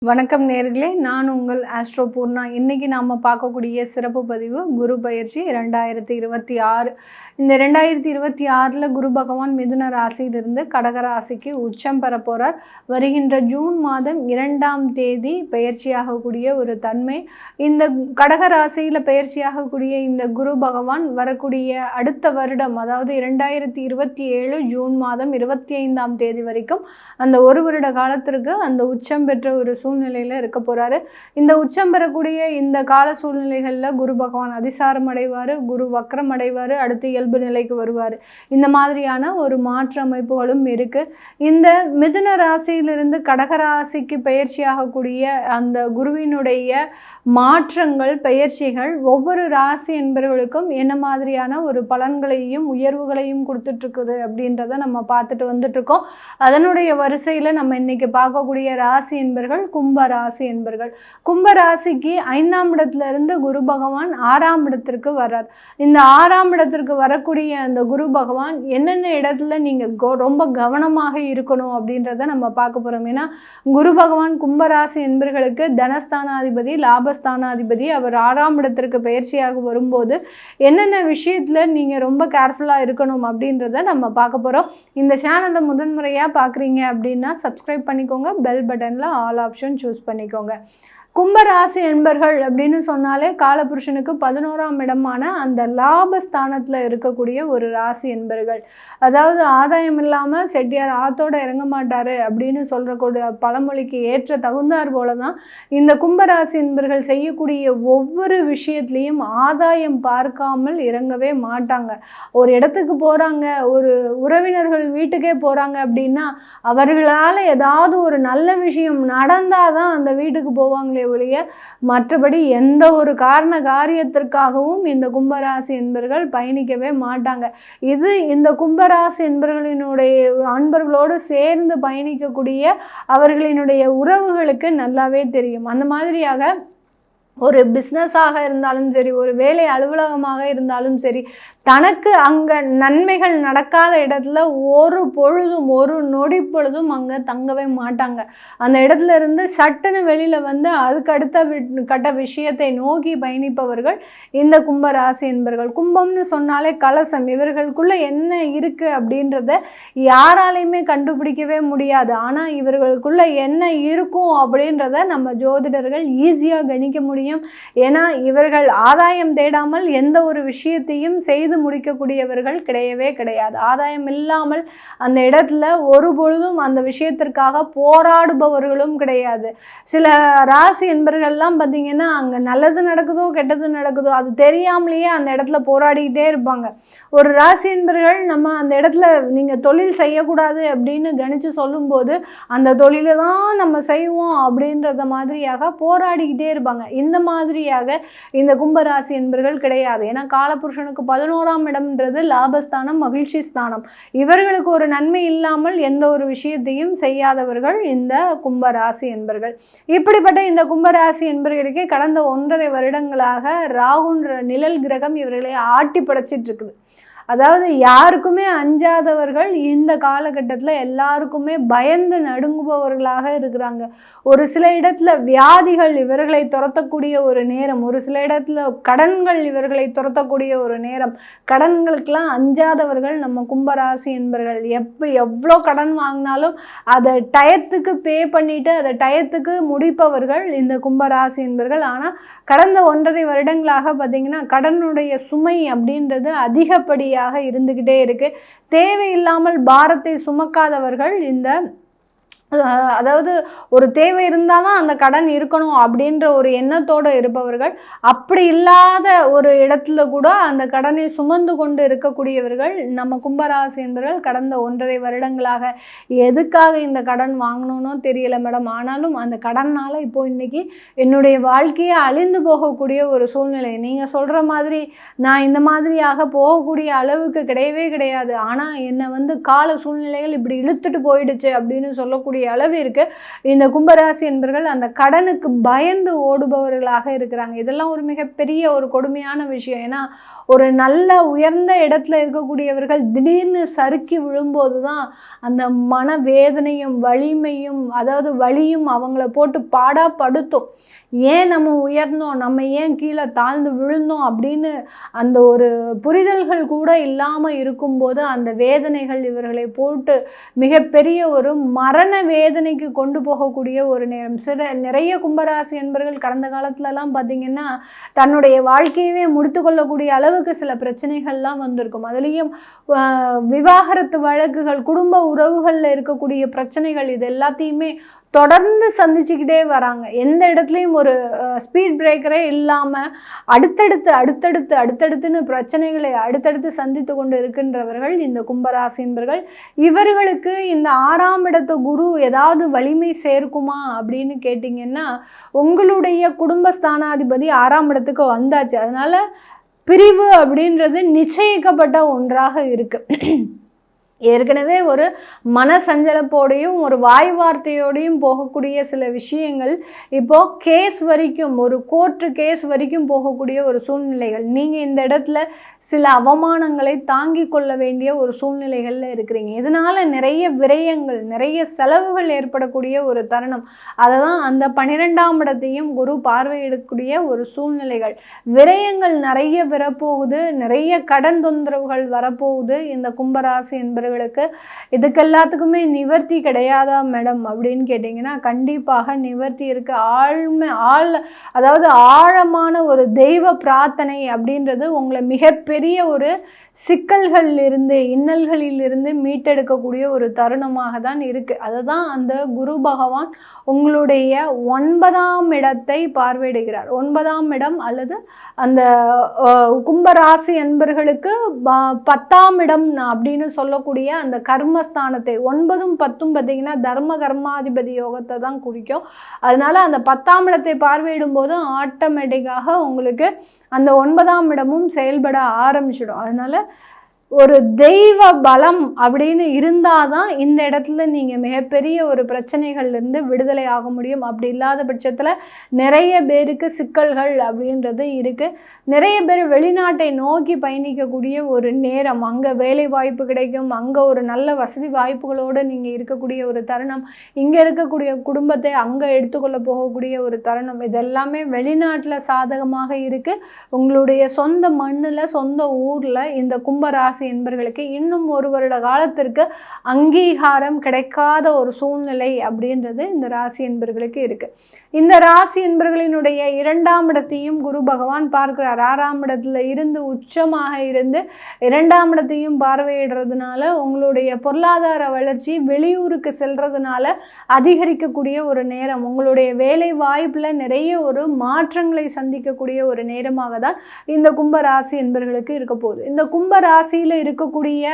வணக்கம் நேர்களே, நான் உங்கள் ஆஸ்ட்ரோ பூர்ணா. இன்றைக்கி நாம் பார்க்கக்கூடிய சிறப்பு பதிவு குரு பயிற்சி 2026. இந்த 2026 குரு பகவான் மிதுன ராசியிலிருந்து கடக ராசிக்கு உச்சம் பெற போகிறார். வருகின்ற ஜூன் மாதம் 2ஆம் தேதி பயிற்சியாகக்கூடிய ஒரு தன்மை. இந்த கடக ராசியில் பயிற்சியாகக்கூடிய இந்த குரு பகவான் வரக்கூடிய அடுத்த வருடம், அதாவது 2027 ஜூன் மாதம் 25ஆம் தேதி வரைக்கும் அந்த ஒரு வருட காலத்திற்கு அந்த உச்சம் பெற்ற ஒரு சூழ்நிலையில் இருக்க போகிறாரு. இந்த உச்சம் பெறக்கூடிய இந்த கால சூழ்நிலைகளில் குரு பகவான் அதிசாரம் அடைவார், குரு வக்ரம் அடைவார், அடுத்து இயல்பு நிலைக்கு வருவார். இந்த மாதிரியான ஒரு மாற்று அமைப்புகளும் இருக்குது. இந்த மிதுன ராசியிலிருந்து கடக ராசிக்கு பயிற்சியாகக்கூடிய அந்த குருவினுடைய மாற்றங்கள், பயிற்சிகள் ஒவ்வொரு ராசி என்பவர்களுக்கும் என்ன மாதிரியான ஒரு பலன்களையும் உயர்வுகளையும் கொடுத்துட்ருக்குது அப்படின்றத நம்ம பார்த்துட்டு வந்துட்ருக்கோம். அதனுடைய வரிசையில் நம்ம இன்றைக்கி பார்க்கக்கூடிய ராசி என்பர்கள் கும்ப ராசி என்பர்கள். கும்ப ராசிக்கு 5ஆம் இடத்துல இருந்து குரு பகவான் 6ஆம் இடத்திற்கு வர்றார். இந்த 6ஆம் இடத்திற்கு வரக்கூடிய அந்த குரு பகவான் என்னென்ன இடத்துல நீங்கள் ரொம்ப கவனமாக இருக்கணும் அப்படின்றத நம்ம பார்க்க போகிறோம். ஏன்னா குரு பகவான் கும்பராசி என்பர்களுக்கு தனஸ்தானாதிபதி, லாபஸ்தானாதிபதி. அவர் 6ஆம் இடத்திற்கு பயிற்சியாக வரும்போது என்னென்ன விஷயத்தில் நீங்கள் ரொம்ப கேர்ஃபுல்லாக இருக்கணும் அப்படின்றத நம்ம பார்க்க போகிறோம். இந்த சேனலை முதன்முறையாக பார்க்குறீங்க அப்படின்னா சப்ஸ்கிரைப் பண்ணிக்கோங்க, பெல் பட்டனில் ஆல் ஆப்ஷன் சூஸ் பண்ணிக்கோங்க. கும்பராசி என்பர்கள் அப்படின்னு சொன்னாலே காலபுருஷனுக்கு 11ஆம் இடமான அந்த லாபஸ்தானத்தில் இருக்கக்கூடிய ஒரு ராசி என்பர்கள். அதாவது ஆதாயம் இல்லாமல் செட்டியார் ஆத்தோட இறங்க மாட்டார் அப்படின்னு சொல்கிறக்கூடிய பழமொழிக்கு ஏற்ற தகுந்தார் போல தான் இந்த கும்பராசி என்பர்கள் செய்யக்கூடிய ஒவ்வொரு விஷயத்துலேயும் ஆதாயம் பார்க்காமல் இறங்கவே மாட்டாங்க. ஒரு இடத்துக்கு போகிறாங்க, ஒரு உறவினர்கள் வீட்டுக்கே போகிறாங்க அப்படின்னா அவர்களால் ஏதாவது ஒரு நல்ல விஷயம் நடந்தால் தான் அந்த வீட்டுக்கு போவாங்களே ஒழிய மற்றபடி எந்த ஒரு காரியத்திற்காகவும் இந்த கும்பராசி என்பர்கள் பயணிக்கவே மாட்டாங்க. இது இந்த கும்பராசி என்பர்களினுடைய அன்பர்களோடு சேர்ந்து பயணிக்கக்கூடிய அவர்களினுடைய உறவுகளுக்கு நல்லாவே தெரியும். அந்த மாதிரியாக ஒரு பிஸ்னஸாக இருந்தாலும் சரி, ஒரு வேலை அலுவலகமாக இருந்தாலும் சரி, தனக்கு அங்கே நன்மைகள் நடக்காத இடத்துல ஒரு பொழுதும் ஒரு நொடி பொழுதும் அங்கே தங்கவே மாட்டாங்க. அந்த இடத்துல இருந்து சட்டுன்னு வெளியில் வந்து அதுக்கு அடுத்த கட்ட விஷயத்தை நோக்கி பயணிப்பவர்கள் இந்த கும்பராசி என்பர்கள். கும்பம்னு சொன்னாலே கலசம். இவர்களுக்குள்ளே என்ன இருக்குது அப்படின்றத யாராலையுமே கண்டுபிடிக்கவே முடியாது. ஆனால் இவர்களுக்குள்ளே என்ன இருக்கும் அப்படின்றத நம்ம ஜோதிடர்கள் ஈஸியாக கணிக்க முடியும். ஏன்னா இவர்கள் ஆதாயம் தேடாமல் எந்த ஒரு விஷயத்தையும் செய்து முடிக்கக்கூடியவர்கள் கிடையவே கிடையாது. ஆதாயம் இல்லாமல் அந்த இடத்துல ஒரு பொழுதும் அந்த விஷயத்திற்காக போராடுபவர்களும் கிடையாது. சில ராசி என்பர்கள்லாம் பார்த்தீங்கன்னா அங்கே நல்லது நடக்குதோ கெட்டது நடக்குதோ அது தெரியாமலேயே அந்த இடத்துல போராடிக்கிட்டே இருப்பாங்க. ஒரு ராசி என்பர்கள் நம்ம அந்த இடத்துல நீங்கள் தொழில் செய்யக்கூடாது அப்படின்னு கணிச்சு சொல்லும்போது அந்த தொழிலை தான் நம்ம செய்வோம் அப்படின்றத மாதிரியாக போராடிக்கிட்டே இருப்பாங்க. இந்த மாதிரியாக இந்த கும்பராசி என்பர்கள் கிடையாது. ஏன்னா காலபுருஷனுக்கு 11ஆம் இடம்ன்றது லாபஸ்தானம், மகிழ்ச்சி ஸ்தானம். இவர்களுக்கு ஒரு நன்மை இல்லாமல் எந்த ஒரு விஷயத்தையும் செய்யாதவர்கள் இந்த கும்பராசி என்பர்கள். இப்படிப்பட்ட இந்த கும்பராசி என்பர்களுக்கு கடந்த 1.5 வருடங்களாக ராகுன்ற நிழல் கிரகம் இவர்களை ஆட்டி படைச்சிட்டு இருக்குது. அதாவது யாருக்குமே அஞ்சாதவர்கள் இந்த காலகட்டத்தில் எல்லாருக்குமே பயந்து நடுங்குபவர்களாக இருக்கிறாங்க. ஒரு சில இடத்துல வியாதிகள் இவர்களை துரத்தக்கூடிய ஒரு நேரம், ஒரு சில இடத்துல கடன்கள் இவர்களை துரத்தக்கூடிய ஒரு நேரம். கடன்களுக்கெல்லாம் அஞ்சாதவர்கள் நம்ம கும்பராசி என்பர்கள். எவ்வளோ கடன் வாங்கினாலும் அதை டயத்துக்கு பே பண்ணிவிட்டு அதை டயத்துக்கு முடிப்பவர்கள் இந்த கும்பராசி என்பர்கள். ஆனால் கடந்த 1.5 வருடங்களாக பார்த்திங்கன்னா கடனுடைய சுமை அப்படின்றது அதிகப்படியாக இருந்துகிட்டே இருக்கு. தேவையில்லாமல் பாரத்தை சுமக்காதவர்கள் இந்த அதாவது ஒரு தேவை இருந்தால் தான் அந்த கடன் இருக்கணும் அப்படின்ற ஒரு எண்ணத்தோடு இருப்பவர்கள். அப்படி இல்லாத ஒரு இடத்துல கூட அந்த கடனை சுமந்து கொண்டு இருக்கக்கூடியவர்கள் நம்ம கும்பராசி என்பவர்கள். கடந்த 1.5 வருடங்களாக எதுக்காக இந்த கடன் வாங்கணும்னோ தெரியல மேடம், ஆனாலும் அந்த கடனால் இப்போது இன்றைக்கி என்னுடைய வாழ்க்கையை அழிந்து போகக்கூடிய ஒரு சூழ்நிலை. நீங்கள் சொல்கிற மாதிரி நான் இந்த மாதிரியாக போகக்கூடிய அளவுக்கு கிடையவே கிடையாது. ஆனால் என்னை வந்து கால சூழ்நிலைகள் இப்படி இழுத்துட்டு போயிடுச்சு அப்படின்னு சொல்லக்கூடிய சொல்லக்கூடிய அளவிற்கு இந்த கும்பராசி என்பர்கள் அந்த கடனுக்கு பயந்து ஓடுபவர்களாக இருக்கிறாங்க. இதெல்லாம் ஒரு மிகப்பெரிய ஒரு கொடுமையான விஷயம். ஏன்னா ஒரு நல்ல உயர்ந்த இடத்துல இருக்கக்கூடியவர்கள் திடீர்னு சறுக்கி விழும்போது தான் அந்த மனவேதனையும் வலிமையும் அதாவது வலியும் அவங்கள போட்டு பாடாப்படுத்தும். ஏன் நம்ம உயர்ந்தோம், நம்ம ஏன் கீழே தாழ்ந்து விழுந்தோம் அப்படின்னு அந்த ஒரு புரிதல்கள் கூட இல்லாமல் இருக்கும்போது அந்த வேதனைகள் இவர்களை போட்டு மிகப்பெரிய ஒரு மரண வேதனைக்கு கொண்டு போகக்கூடிய ஒரு நேரம். நிறைய கும்பராசி என்பர்கள் கடந்த காலத்துலலாம் பார்த்திங்கன்னா தன்னுடைய வாழ்க்கையவே முடித்து கொள்ளக்கூடிய அளவுக்கு சில பிரச்சனைகள்லாம் வந்திருக்கும். அதுலேயும் விவாகரத்து வழக்குகள், குடும்ப உறவுகளில் இருக்கக்கூடிய பிரச்சனைகள், இது எல்லாத்தையுமே தொடர்ந்து சந்திச்சுக்கிட்டே வராங்க. எந்த இடத்துலையும் ஒரு ஸ்பீட் பிரேக்கரே இல்லாமல் அடுத்தடுத்துன்னு பிரச்சனைகளை அடுத்தடுத்து சந்தித்து கொண்டு இருக்கின்றவர்கள் இந்த கும்பராசி என்பர்கள். இவர்களுக்கு இந்த 6ஆம் இடத்து குரு ஏதாவது வலிமை சேர்க்குமா அப்படின்னு கேட்டிங்கன்னா, உங்களுடைய குடும்பஸ்தானாதிபதி 6ஆம் இடத்துக்கு வந்தாச்சு. அதனால் பிரிவு அப்படின்றது நிச்சயிக்கப்பட்ட ஒன்றாக இருக்குது. ஏற்கனவே ஒரு மனசஞ்சலப்போடையும் ஒரு வாய் வார்த்தையோடையும் போகக்கூடிய சில விஷயங்கள் இப்போது கேஸ் வரைக்கும், ஒரு கோர்ட்டு கேஸ் வரைக்கும் போகக்கூடிய ஒரு சூழ்நிலைகள். நீங்கள் இந்த இடத்துல சில அவமானங்களை தாங்கி கொள்ள வேண்டிய ஒரு சூழ்நிலைகளில் இருக்கிறீங்க. இதனால் நிறைய விரயங்கள், நிறைய செலவுகள் ஏற்படக்கூடிய ஒரு தருணம். அதை தான் அந்த 12ஆம் இடத்தையும் குரு பார்வையிடக்கூடிய ஒரு சூழ்நிலைகள். விரயங்கள் நிறைய வரப்போகுது, நிறைய கடன் தொந்தரவுகள் வரப்போகுது இந்த கும்பராசி என்பது. இதுக்கு எல்லாத்துக்குமே நிவர்த்தி கிடையாதா மேடம் அப்படின்னு கேட்டிங்கன்னா, கண்டிப்பாக நிவர்த்தி இருக்கு. அதாவது ஆழமான ஒரு தெய்வ பிரார்த்தனை அப்படின்றது உங்களை மிகப்பெரிய ஒரு சிக்கல்களிலிருந்து, இன்னல்களிலிருந்து மீட்டெடுக்கக்கூடிய ஒரு தருணமாக தான் இருக்குது. அதுதான் அந்த குரு பகவான் உங்களுடைய 9ஆம் இடத்தை பார்வையிடுகிறார். 9ஆம் இடம் அல்லது அந்த கும்பராசி என்பர்களுக்கு 10ஆம் இடம் அப்படின்னு சொல்லக்கூடிய அந்த கர்மஸ்தானத்தை, 9ம் 10ம் பார்த்தீங்கன்னா தர்ம கர்மாதிபதி யோகத்தை தான் குறிக்கும். அதனால அந்த 10ஆம் இடத்தை பார்வையிடும் போது ஆட்டோமேட்டிக்காக உங்களுக்கு அந்த 9ஆம் இடமும் செயல்பட ஆரம்பிச்சிடும். அதனால ஒரு தெய்வ பலம் அப்படின்னு இருந்தால் தான் இந்த இடத்துல நீங்கள் மிகப்பெரிய ஒரு பிரச்சனைகள்லேருந்து விடுதலை ஆக முடியும். அப்படி இல்லாத பட்சத்தில் நிறைய பேருக்கு சிக்கல்கள் அப்படின்றது இருக்குது. நிறைய பேர் வெளிநாட்டை நோக்கி பயணிக்கக்கூடிய ஒரு நேரம், அங்கே வேலை வாய்ப்பு கிடைக்கும், அங்கே ஒரு நல்ல வசதி வாய்ப்புகளோடு நீங்கள் இருக்கக்கூடிய ஒரு தருணம், இங்கே இருக்கக்கூடிய குடும்பத்தை அங்கே எடுத்துக்கொள்ள போகக்கூடிய ஒரு தருணம், இதெல்லாமே வெளிநாட்டில் சாதகமாக இருக்குது. உங்களுடைய சொந்த மண்ணில், சொந்த ஊரில் இந்த கும்பராசி என்பர்களுக்கு இன்னும் ஒரு வருட காலத்திற்கு அங்கீகாரம் கிடைக்காத ஒரு சூழ்நிலை அப்படின்றது இந்த ராசி என்பர்களுக்கு இருக்கு. இந்த ராசி என்பர்களினுடைய 2ஆம் இடத்தையும் குரு பகவான் பார்க்கிறார். 6ஆம் இடத்துல இருந்து உச்சமாக இருந்து 2ஆம் இடத்தையும் பார்வையிடுறதுனால உங்களுடைய பொருளாதார வளர்ச்சி வெளியூருக்கு செல்றதுனால அதிகரிக்கக்கூடிய ஒரு நேரம். உங்களுடைய வேலை வாய்ப்புல நிறைய ஒரு மாற்றங்களை சந்திக்கக்கூடிய ஒரு நேரமாக தான் இந்த கும்பராசி என்பர்களுக்கு இருக்க போகுது. இந்த கும்பராசியில் இருக்கக்கூடிய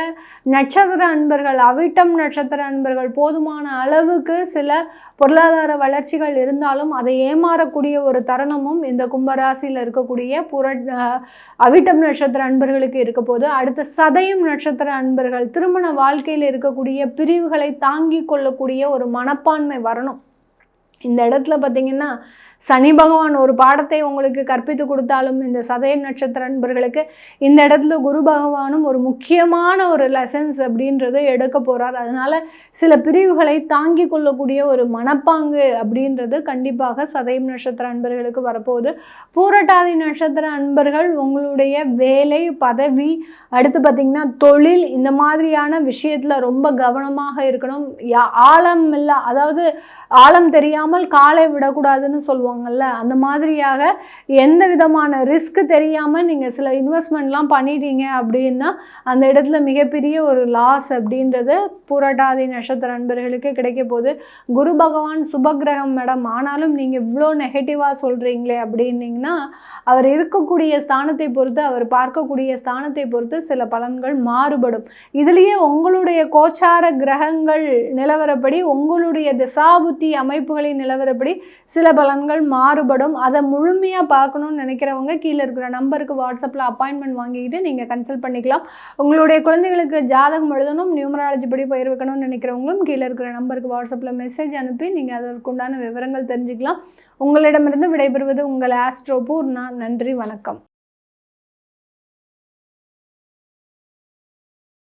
நட்சத்திர அன்பர்கள், அவிட்டம் நட்சத்திர அன்பர்கள் போதுமான அளவுக்கு சில பொருளாதார வளர்ச்சிகள் இருந்தாலும் அதை ஏமாறக்கூடிய ஒரு தருணமும் இந்த கும்பராசியில் இருக்கக்கூடிய அவிட்டம் நட்சத்திர அன்பர்களுக்கு இருக்க போது. அடுத்த சதயம் நட்சத்திர அன்பர்கள் திருமண வாழ்க்கையில் இருக்கக்கூடிய பிரிவுகளை தாங்கி கொள்ளக்கூடிய ஒரு மனப்பான்மை வரணும். இந்த இடத்துல பார்த்தீங்கன்னா சனி பகவான் ஒரு பாடத்தை உங்களுக்கு கற்பித்து கொடுத்தாலும் இந்த சதயம் நட்சத்திர அன்பர்களுக்கு இந்த இடத்துல குரு பகவானும் ஒரு முக்கியமான ஒரு லெசன்ஸ் அப்படின்றத எடுக்க போகிறார். அதனால் சில பிரிவுகளை தாங்கி கொள்ளக்கூடிய ஒரு மனப்பாங்கு அப்படின்றது கண்டிப்பாக சதயம் நட்சத்திர அன்பர்களுக்கு வரப்போகுது. பூரட்டாதி நட்சத்திர அன்பர்கள் உங்களுடைய வேலை, பதவி, அடுத்து பார்த்திங்கன்னா தொழில், இந்த மாதிரியான விஷயத்தில் ரொம்ப கவனமாக இருக்கணும். ஆழம் இல்லை, அதாவது ஆழம் தெரியாமல் காலை விடக்கூடாதுன்னு சொல்லுவாங்கல்ல, அந்த மாதிரியாக எந்த விதமான ரிஸ்க் தெரியாமல் நீங்கள் சில இன்வெஸ்ட்மெண்ட்லாம் பண்ணிட்டீங்க அப்படின்னா அந்த இடத்துல மிகப்பெரிய ஒரு லாஸ் அப்படின்றது பூரட்டாதி நட்சத்திர அன்பர்களுக்கு கிடைக்க போகுது. குரு பகவான் சுபகிரகம் மேடம், ஆனாலும் நீங்கள் இவ்வளோ நெகட்டிவாக சொல்கிறீங்களே அப்படின்னீங்கன்னா அவர் இருக்கக்கூடிய ஸ்தானத்தை பொறுத்து, அவர் பார்க்கக்கூடிய ஸ்தானத்தை பொறுத்து சில பலன்கள் மாறுபடும். இதுலேயே உங்களுடைய கோச்சார கிரகங்கள் நிலவரப்படி, உங்களுடைய திசாபுத்தி அமைப்புகளின் நிலவரப்படி சில பலன்கள் மாறுபடும். அதை முழுமையாக பார்க்கணும்னு நினைக்கிறவங்க கீழே இருக்கிற நம்பருக்கு வாட்ஸ்அப்பில் அப்பாயின்மெண்ட் வாங்கிக்கிட்டு நீங்கள் கன்சல்ட் பண்ணிக்கலாம். உங்களுடைய குழந்தைகளுக்கு ஜாதகம் எழுதணும், நியூமராலஜி படி பயிர் வைக்கணும்னு நினைக்கிறவங்களும் கீழே இருக்கிற நம்பருக்கு வாட்ஸ்அப்பில் மெசேஜ் அனுப்பி நீங்கள் அதற்குண்டான விவரங்கள் தெரிஞ்சுக்கலாம். உங்களிடமிருந்து விடைபெறுவது உங்கள் ஆஸ்ட்ரோ பூர்ணா. நன்றி, வணக்கம்.